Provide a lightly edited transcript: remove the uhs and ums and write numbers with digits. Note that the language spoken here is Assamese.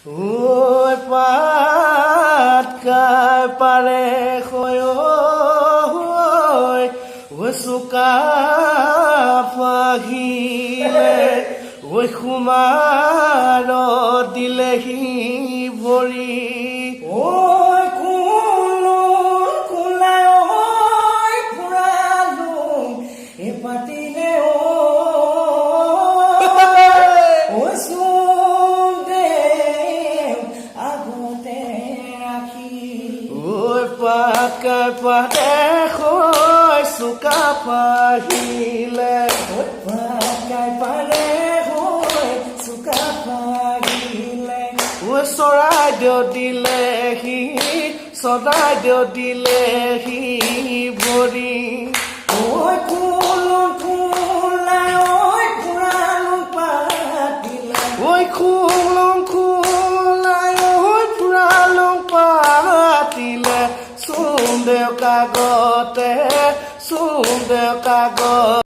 ঐ পাত কাই পাৰে হয় ঐ চুকা পাহিলে ঐ সুমাৰ দিলেহি ভৰি পাকাই পাতে হয় চুকা পাহিলে পাকাই পালে হয় চুকা পাহিলে ঐ চৰাইদেউ দিলেহি চৰাইদেউ দিলেহি ভৰি ঐ কুলুং কুলাই ঐ ফুৰালুং পাতিলে ঐ কুলুং কুলাই ঐ ফুৰালুং পাতিলে চুম দেউ কাগতে চুম দেউ কাগত